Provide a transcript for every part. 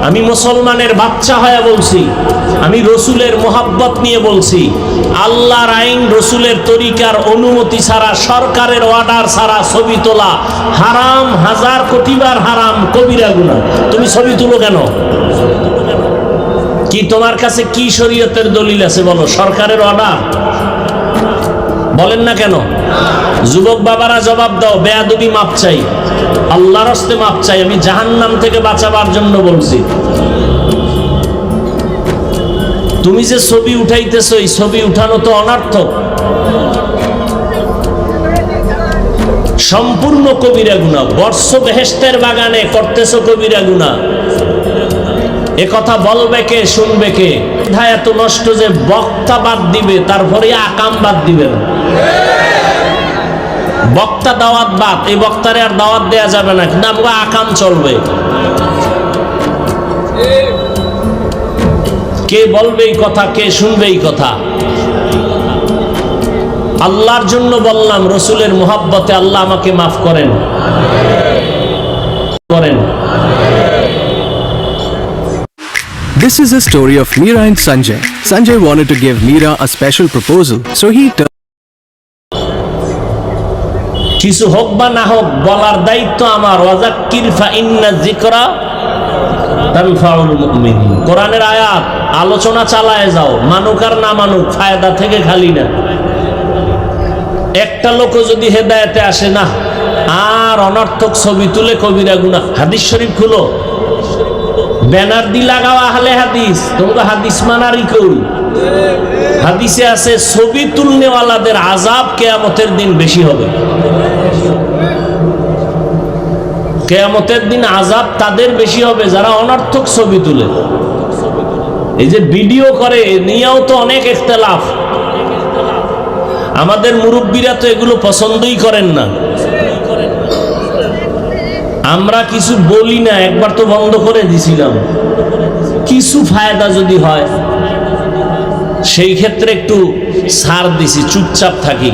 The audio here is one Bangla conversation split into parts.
আমি মুসলমানের বাচ্চা হয়ে বলছি, আমি রসুলের মোহাব্বত নিয়ে বলছি, আল্লাহর আইন রসুলের তরিকার অনুমতি ছাড়া, সরকারের অর্ডার ছাড়া ছবি তোলা হারাম, 1000 কোটিবার হারাম, কবিরা গুনাহ। তুমি ছবি তুলো কেন? কি তোমার কাছে কি শরীয়তের দলিল আছে বলো? সরকারের অর্ডার? বলেন না কেন? যুবক বাবারা জবাব দাও, বেয়াদবি মাপ চাই, আল্লাহর হস্তে মাপ চাই, আমি জাহান্নাম থেকে বাঁচাবার জন্য বলছি। তুমি যে ছবি উঠাইতেছো, এই ছবি উঠানো তো অনর্থক, সম্পূর্ণ কবিরা গুনাহ। বর্ষ বেহেশতের বাগানে করতেছো কবিরা গুনাহ, এ কথা বলবে কে, শুনবে কে? এত নষ্ট যে বক্তা বাদ দিবে, তারপরে আকাম বাদ দিবে না। বক্তা দাওয়াত বাদ, এই বক্তারে আর দাওয়াত দেয়া যাবে না, কিন্তু আমরা আকাম চলবে। কে বলবে এই কথা, কে শুনবে এই কথা? আল্লাহর জন্য বললাম, রসুলের মোহাব্বতে আল্লাহ আমাকে মাফ করেন করেন। This is a story of Meera and Sanjay. Sanjay wanted to give Meera a special proposal, so he কিছু হোক বা না হোক, বলার দায়িত্ব আমার। ওয়াজাক্কির ফাইন্না যিকরা তানফাউল মুমিনিন। কোরআনের আয়াত, আলোচনা চালায় যাও, মানুক আর না মানুক, ফায়দা থেকে খালি না। একটা লোক যদি হেদায়েতে আসে না, আর অনর্থক ছবি তুলে কবিরা গুনাহ। হাদিস শরীফ খুলো, ব্যানার দি লাগাও আহলে হাদিস, তোমরা হাদিস মানারই কই? হাদিসে আছে ছবি তুলনেওয়ালাদের আযাব কিয়ামতের দিন বেশি হবে। কিয়ামতের দিন আযাব তাদের বেশি হবে যারা অনর্থক ছবি তুলে। এই যে ভিডিও করে, নিয়েও তো অনেক ইখতিলাফ। আমাদের মুরব্বীরা তো এগুলো পছন্দই করেন না। আমরা কিছু বলি না, একবার তো বন্ধ করে দিছিলাম। কিছু ফায়দা যদি হয় সেই ক্ষেত্রে একটু ছাড় দিছি, চুপচাপ থাকি।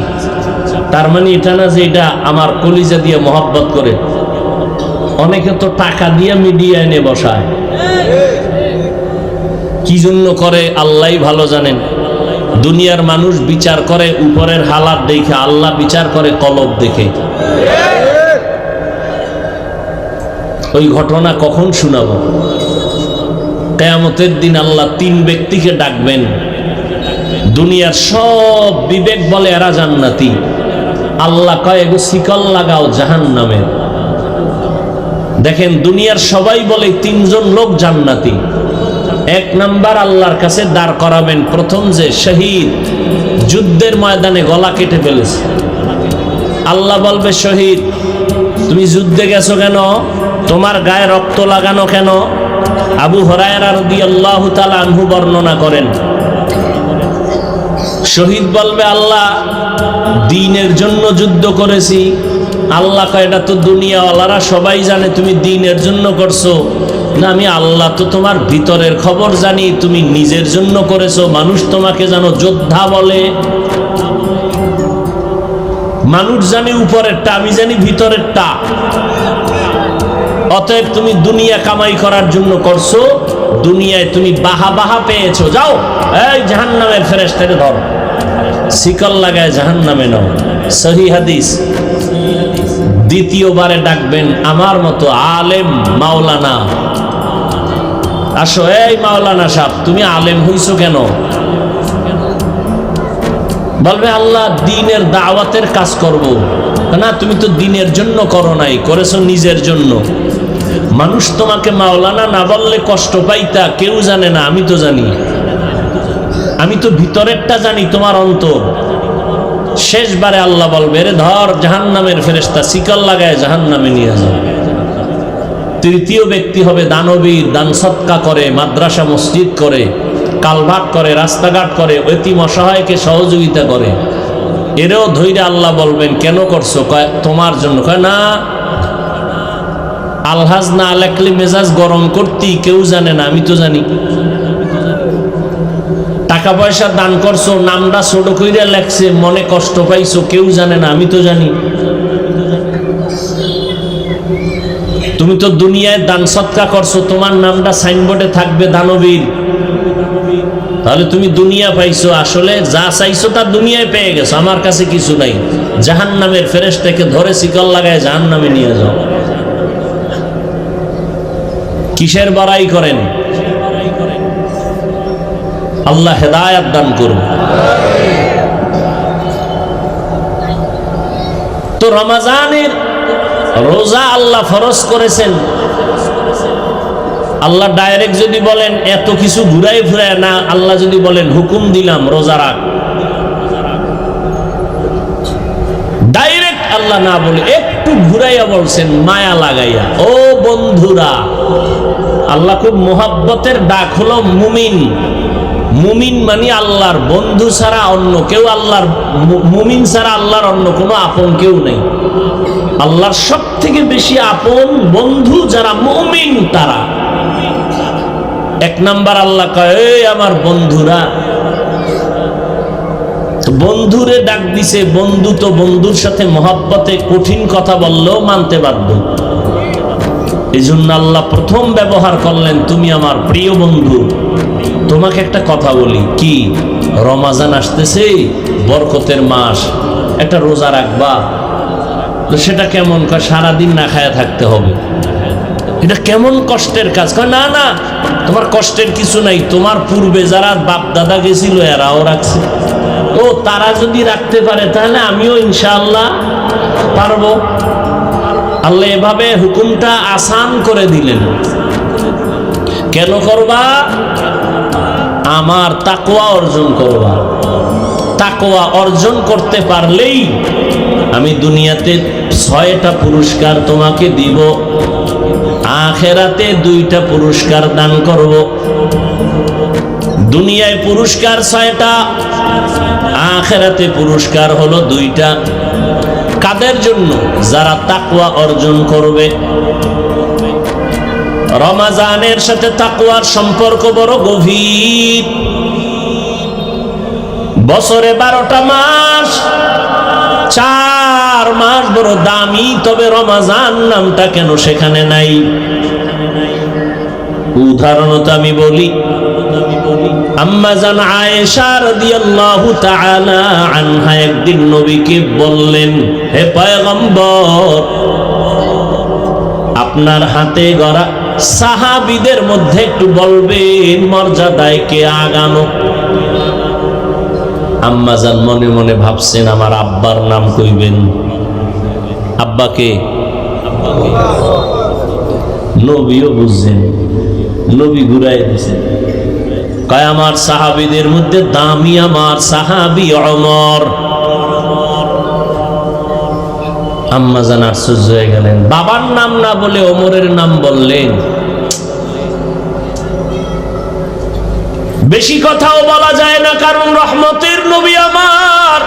তার মানে এটা না যে এটা আমার কলিজা দিয়ে মহব্বত করে। অনেকে তো টাকা দিয়ে মিডিয়া এনে বসায়, কি জন্য করে আল্লাহই ভালো জানেন। দুনিয়ার মানুষ বিচার করে উপরের হালাত দেখে, আল্লাহ বিচার করে কলব দেখে। ওই ঘটনা কখন শোনাবো? কিয়ামতের দিন আল্লাহ 3 ব্যক্তিকে ডাকবেন। দুনিয়ার সব বিবেক বলে এরা জান্নাতি, আল্লাহ কয় এগো শিকল লাগাও জাহান্নামের। দেখেন, দুনিয়ার সবাই বলে 3 জন লোক জান্নাতি। 1 নাম্বার আল্লাহর কাছে দাঁড় করাবেন, প্রথম যে শহীদ, যুদ্ধের ময়দানে গলা কেটে ফেলেছে। আল্লাহ বলবে, শহীদ তুমি যুদ্ধে গেছো কেন? তোমার গায়ে রক্ত লাগানো কেন? আবু হুরায়রা রাদিয়াল্লাহু তাআলা আনহু বর্ণনা করেন, শহীদ বলবে, আল্লাহ দ্বীনের জন্য যুদ্ধ করেছি। আল্লাহ কয়, এটা তো দুনিয়াওয়ালারা সবাই জানে তুমি দ্বীনের জন্য করছো। না, আমি আল্লাহ তো তোমার ভিতরের খবর জানি, তুমি নিজের জন্য করেছো। মানুষ তোমাকে জানো যোদ্ধা বলে, মানুষ জানি উপরেরটা, আমি জানি ভিতরেরটা। অতএব তুমি দুনিয়া কামাই করার জন্য করছো, দুনিয়ায় তুমি বাহা বাহা পেয়েছো। যাও, এই জাহান্নামের ফেরেশতারে ধর, শিকল লাগায় জাহান্নামে নাও। সহিহ হাদিস। দ্বিতীয়বারে ডাকবেন আমার মতো আলেম মাওলানা, আসো। এই মাওলানা সাহেব, তুমি আলেম হইছো কেন? বলবে, আল্লাহ দ্বীনের দাওয়াতের কাজ করব। না, তুমি তো দ্বীনের জন্য করো নাই, করেছো নিজের জন্য। মানুষ তোমাকে মাওলানা না বললে কষ্ট পাইতা, কেউ জানে না, আমি তো জানি। আমি তো ভিতরেরটা জানি, তোমার অন্তর। শেষবারে আল্লাহ বলবে, রে ধর জাহান্নামের ফেরেশতা, শিকল লাগায় জাহান্নামে নিয়ে যাও। তৃতীয় ব্যক্তি হবে দানবীর, দান সৎকা করে, মাদ্রাসা মসজিদ করে, কালভার্ট করে, রাস্তাঘাট করে, এতিম অসহায়কে সহযোগিতা করে। এরও ধৈর্য আল্লাহ বলবেন, কেন করছো? কয় তোমার জন্য। কয় না, আলহাজ না লেখলে মেজাজ গরম করতি, কেউ জানে না, আমি তো জানি। টাকা পয়সা দান করছো, নামটা ছোট কইরা লেখছে, মনে কষ্ট পাইছো, কেউ জানে না, আমি তো জানি। তুমি তো দুনিয়ায় দান সৎকা করছো, তোমার নামটা সাইনবোর্ডে থাকবে দানবীর। তাহলে তুমি দুনিয়া পাইছো, আসলে যা চাইছো তা দুনিয়ায় পেয়ে গেছো। আমার কাছে কিছু নাই। জাহান্নামের ফেরেশতাকে ধরে শিকল লাগায় জাহান্নামে নিয়ে যাও। কিসের বড়াই করেন? আল্লাহ হেদায়েত দান করুন। তো রমজানের রোজা আল্লাহ ফরজ করেছেন। আল্লাহ ডাইরেক্ট যদি বলেন এত কিছু ঘুরাই ফিরায় না, আল্লাহ যদি বলেন হুকুম দিলাম রোজা রাখ, ডাইরেক্ট আল্লাহ না বলে একটু ঘুরাইয়া বলছেন মায়া লাগাইয়া, ও বন্ধুরা। আল্লাহ খুব মোহাব্বতের ডাক হলো মুমিন। মুমিন মানে আল্লাহর বন্ধু ছাড়া অন্য কেউ, আল্লাহর মুমিন ছাড়া আল্লাহর অন্য কোনো আপন কেউ নেই। আল্লাহর সব থেকে বেশি আপন বন্ধু যারা মুমিন তারা। এক নাম্বার আল্লাহ কয়, এই আমার বন্ধুরা। বন্ধুরে ডাক দিছে, বন্ধু তো বন্ধুর সাথে মহব্বতে কঠিন কথা বললেও মানতে বাধ্য। এই জন্য আল্লাহ প্রথম ব্যবহার করলেন, তুমি আমার প্রিয় বন্ধু। তোমাকে একটা কথা বলি, কি রমাজান আসতেছে, বরকতের মাস, একটা রোজা রাখবা। তো সেটা কেমন? সারাদিন না খায়া থাকতে হবে। এটা কেমন কষ্টের কাজ? না না, তোমার কষ্টের কিছু নাই। তোমার পূর্বে যারা বাপ দাদা গেছিল এরাও রাখছে। ও তারা যদি রাখতে পারে তাহলে আমিও ইনশাআল্লাহ পারবো। আল্লাহ এভাবে হুকুমটা আসান করে দিলেন। কেন করবা? আমার তাকওয়া অর্জন করবা। তাকওয়া অর্জন করতে পারলেই আমি দুনিয়াতে 6টা পুরস্কার তোমাকে দিব, আখিরাতে 2টা পুরস্কার দান করব। দুনিয়ায় পুরস্কার 6টা, আখিরাতে পুরস্কার হলো 2টা। কাদের জন্য? যারা তাকওয়া অর্জন করবে। রমজানের সাথে তাকওয়ার সম্পর্ক বড় গভীর। বছরে 12টা মাস, 4 মাস বড় দামি, তবে রমজান নামটা কেন সেখানে নাই? উদাহরণত আমি বলি, আম্মা জান আয়েশা রাদিয়াল্লাহু তাআলা আনহা একদিন নবীকে বললেন, হে পয়গম্বর, আপনার হাতে গড়া সাহাবীদের মধ্যে একটু বলবেন মর্যাদায় কে আগানো। আম্মা জান মনে মনে ভাবছেন আমার আব্বার নাম কইবেন। আব্বাকে? নবীও বুঝছেন, নবী ঘুরাই দিছেন, কয় আমার সাহাবীদের মধ্যে দামি আমার সাহাবী ওমর। আম্মা জান আশ্চর্য হয়ে গেলেন, বাবার নাম না বলে ওমরের নাম বললেন। বেশি কথাও বলা যায় না, কারণ রহমতের নবী আমার,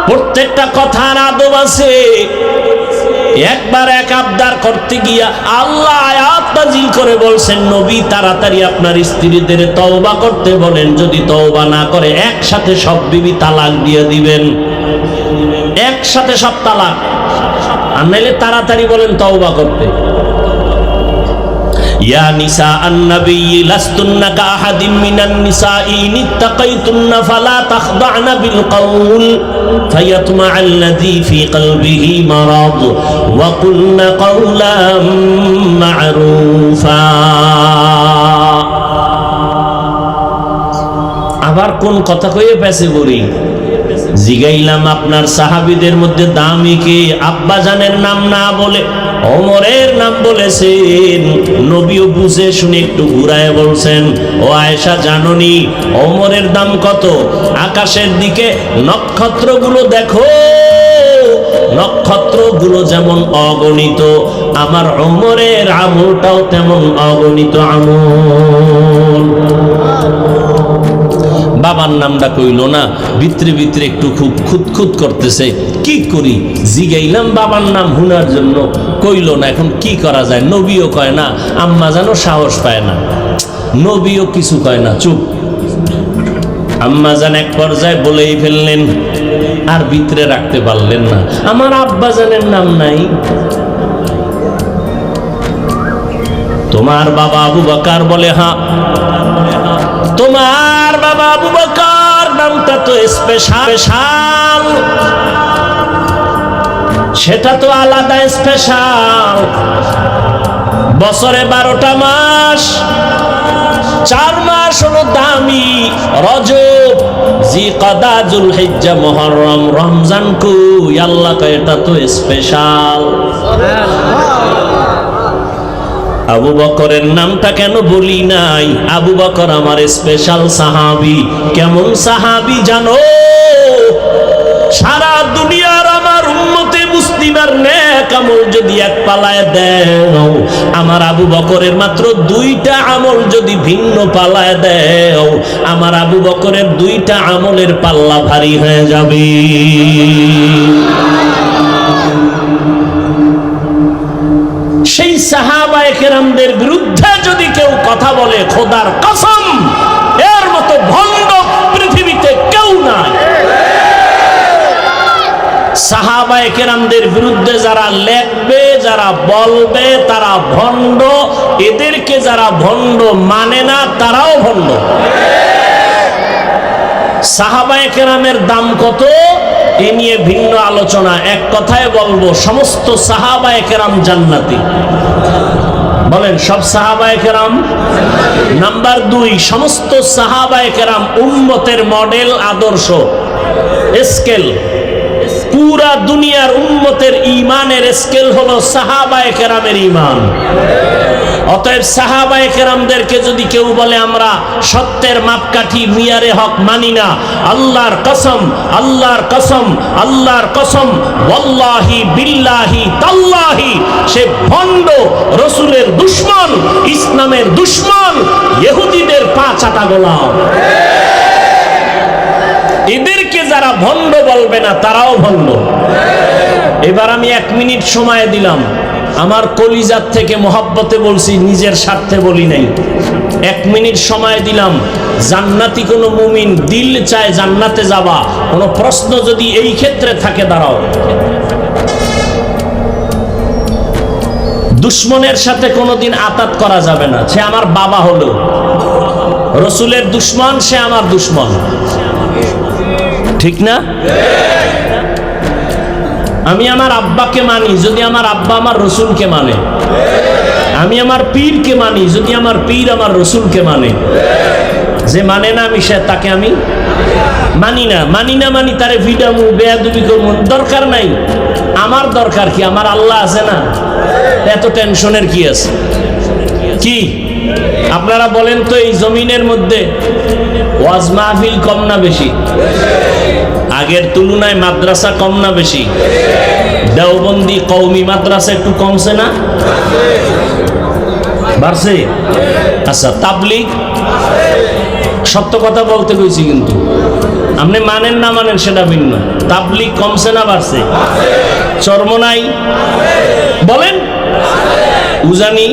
প্রত্যেকটা কথার আদব আছে। একবার এক আবদার করতে গিয়া আল্লাহ আয়াত নাযিল করে বলছেন, নবী তাড়াতাড়ি আপনার স্ত্রীদের তওবা করতে বলেন, যদি তওবা না করে একসাথে সব বিবি তালাক দিয়ে দিবেন। একসাথে সব তালাক, আর নাইলে তাড়াতাড়ি বলেন তওবা করতে। ইয়া নিসা আন-নবী লাস্তুন্না কাআহাদিম মিনান নিসাঈ ইত্তাকাইতুন্না ফালা তাখদা'না বিল কওল ফায়াতমা'আল্লাযী ফী কলবিহি মারাদ ওয়া কুলনা কওলাম মা'রুফা। আবার কোন কথা কইয়ে পেছে বলি? জিগাইলাম আপনার সাহাবীদের মধ্যে দামি কে? আব্বা জানের নাম না বলে ওমরের নাম বলেছেন। নবীও বুঝে শুনে একটু ঘুরায় বলছেন, ও আয়েশা জাননি ওমরের দাম কত? আকাশের দিকে নক্ষত্রগুলো দেখো, নক্ষত্রগুলো যেমন অগণিত, আমার ওমরের আমলটাও তেমন অগণিত আমল। বাবার নামটা কইল না, ভিতরে ভিতরে একটু খুব খুঁতখুত করতেছে। কি করি? জিগাইলাম বাবার নাম হুনার জন্য, কইল না। এখন কি করা যায়? নবীও কয় না, আম্মা জানো সাহস পায় না, নবীও কিছু কয় না, চুপ। আম্মা জান এক পর্যায়ে বলেই ফেললেন, আর ভিতরে রাখতে পারলেন না, আমার আব্বা জানের নাম নাই। তোমার বাবা আবু বকর? বলে হ্যাঁ। তোমার বাবা আবু বকর নামটা তো স্পেশাল, সেটা তো আলাদা স্পেশাল। বছরে 12টা মাস, 4 মাস হলো দামি, রজব, জিকদা, যুলহিজ্জা, মুহররম, রমজান। কই আল্লাহ কয় এটা তো স্পেশাল। আবু বকরের নামটা কেন বলি নাই? আবু বকর আমার স্পেশাল সাহাবী। কেমন সাহাবী জানো? সারা দুনিয়ার আমার উম্মতে মুসলিমের নেক আমল যদি এক পালায় দেও, আমার আবু বকরের মাত্র 2টা আমল যদি ভিন্ন পালায় দেও, আমার আবু বকরের 2টা আমলের পাল্লা ভারী হয়ে যাবে। সেই সাহাবায়ে কেরামদের বিরুদ্ধে যদি কেউ কথা বলে, খোদার কসম এর মতো ভণ্ড পৃথিবীতে কেউ নাই। সাহাবায়ে কেরামদের বিরুদ্ধে যারা লেখবে, যারা বলবে, তারা ভণ্ড। এদেরকে যারা ভণ্ড মানে না, তারাও ভণ্ড। সাহাবায়ে কেরামের দাম কত এ নিয়ে ভিন্ন আলোচনা। এক কথায় বলবো, সমস্ত সাহাবায়ে কেরাম জান্নাতি। বলেন সব সাহাবায়ে কেরাম? নাম্বার 2, সমস্ত সাহাবায়ে কেরাম উম্মতের মডেল, আদর্শ, স্কেল। পুরা দুনিয়ার উম্মতের ঈমানের স্কেল হলো সাহাবায়ে কেরামের ঈমান। অতএব সাহাবায়ে কেরামদেরকে যদি কেউ বলে আমরা সত্যের মাপকাঠি, মিয়ারে হক মানি না, আল্লাহর কসম, আল্লাহর কসম, আল্লাহর কসম, ওয়াল্লাহি বিল্লাহি তাল্লাহি, সে ভণ্ড, রসুলের দুশমন, ইসলামের দুশমন, ইহুদিদের পা চাটা গোলাম। এদেরকে যারা ভণ্ড বলবে না, তারাও ভণ্ড। এবার আমি 1 মিনিট সময় দিলাম, আমার কলিজার থেকে মহব্বতে বলছি, নিজের স্বার্থে বলি নাই। 1 মিনিট সময় দিলাম। জান্নাতি কোন মুমিন দিল চায় জান্নাতে যাবা, কোন প্রশ্ন যদি এই ক্ষেত্রে থাকে, দাঁড়াও। দুশমনের সাথে কোনোদিন আতাত করা যাবে না। সে আমার বাবা হলো, রসুলের দুশমন, সে আমার দুশমন, ঠিক না? আমি আমার আব্বাকে মানি যদি আমার আব্বা আমার রসুলকে মানে। আমি আমার পীরকে মানি যদি আমার পীর আমার রসুলকে মানে। যে মানে না আমি সে তাকে আমি মানি না। মানি তারে ভিডামু, বেয়াদবি করবো, দরকার নাই। আমার দরকার কি? আমার আল্লাহ আছে না, এত টেনশনের কি আছে? কি আপনারা বলেন তো, এই জমিনের মধ্যে ওয়াজ মাহফিল কম না বেশি? আগের তুলনায় মাদ্রাসা কম না বেশি? দেওবন্দি কওমি মাদ্রাসা একটু কমছে না, বাড়ছে? আচ্ছা, তাবলীগ? সত্য কথা বলতে কইছি, কিন্তু আপনি মানেন না মানেন সেটা ভিন্ন। তাবলীগ কমছে না বাড়ছে? চরমনাই বলেন, উজানি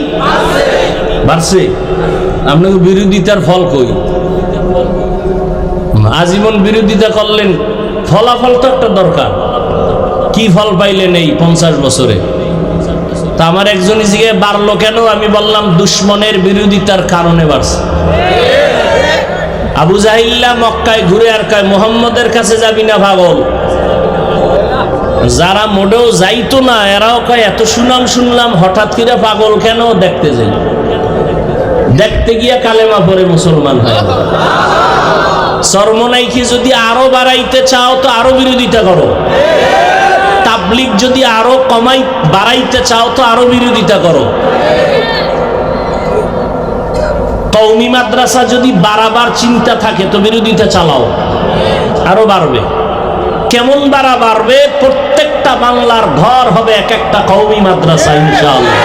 বাড়ছে? আপনাকে বিরোধিতার ফল কই? আজীবন বিরোধিতা করলেন, ফলাফল তো একটা দরকার। কি ফল পাইলেন এই 50 বছরে? তা আমার একজন জিজ্ঞাসা বাড়লো কেন? আমি বললাম দুশমনের বিরোধিতার কারণে বাড়ছে। আবু জাহিল্লা মক্কায় ঘুরে আর কয় মুহাম্মদের কাছে যাবি না পাগল। যারা মোটেও যাইতো না, এরাও কয় এত সুনাম শুনলাম, হঠাৎ করে পাগল কেন? দেখতে যাই। দেখতে গিয়া কালেমা পড়ে মুসলমান হয়। চরমনাইকে যদি আরো বাড়াইতে চাও তো আরো বিরোধিতা করো। তাবলীগ যদি আরো বাড়াইতে চাও তো আরো বিরোধিতা করো। কওমি মাদ্রাসা যদি বাড়াবার চিন্তা থাকে তো বিরোধিতা চালাও, আরো বাড়বে। কেমন বাড়বে? প্রত্যেকটা বাংলার ঘর হবে এক একটা কওমি মাদ্রাসা ইনশাআল্লাহ।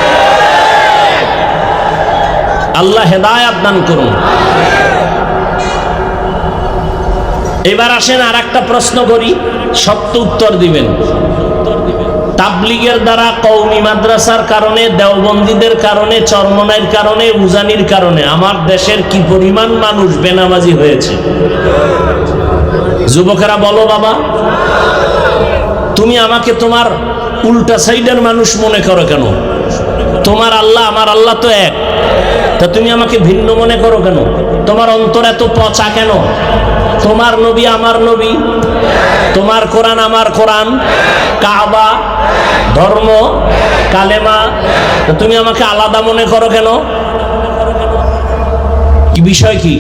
আল্লাহ হেদায়েত দান করুন। এবার আসেন আর একটা প্রশ্ন করি, সত্য উত্তর দিবেন। তাবলীগের দ্বারা, কওমি মাদ্রাসার কারণে, দেওবন্দীদের কারণে, চরমনাইয়ের কারণে, উজানির কারণে আমার দেশের কি পরিমাণ মানুষ বেনামাজি হয়েছে? যুবকেরা বলো বাবা, তুমি আমাকে তোমার উল্টা সাইডের মানুষ মনে করো কেন? তোমার আল্লাহ আমার আল্লাহ তো এক, তা তুমি আমাকে ভিন্ন মনে করো কেন? তোমার অন্তর এত পচা কেন? তোমার নবী আমার নবী, তোমার কোরআন আমার কোরআন, কাবা, ধর্ম, কালেমা, তা তুমি আমাকে আলাদা মনে করো কেন? কি বিষয় কি?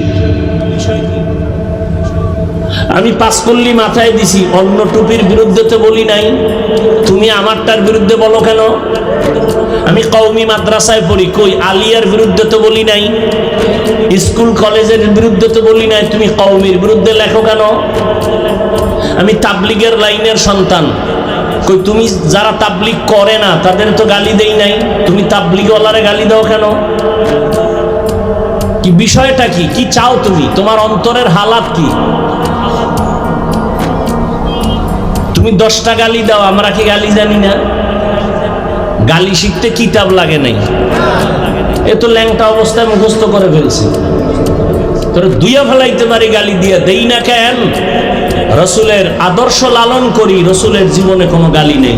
আমি পাঁচকল্লি মাথায় দিছি, অন্য টুপির বিরুদ্ধে তো বলি নাই, তুমি আমারটার বিরুদ্ধে বলো কেন? আমি কওমি মাদ্রাসায় পড়ি, কই আলিয়ার বিরুদ্ধে তো বলি নাই, স্কুল কলেজের বিরুদ্ধে তো বলি নাই, তুমি কওমির বিরুদ্ধে লেখো কেন? আমি তাবলিগের লাইনের সন্তান, কই তুমি যারা তাবলিগ করে না তাদের তো গালি দেই নাই, তুমি তাবলিগওয়ালারে গালি দাও কেন? কি বিষয়টা কি? কি চাও তুমি? তোমার অন্তরের হালাত কি? তুমি 10টা গালি দাও, আমরা কি গালি জানি না? গালি শিখতে কিতাব লাগে নাই, এ তো ল্যাংটা অবস্থায় মুখস্থ করে ফেলছে, তোরা দুইয়া ফেলাইতে পারি, গালি দিয়া দেই না কেন? রসুলের আদর্শ লালন করি, রসুলের জীবনে কোনো গালি নেই।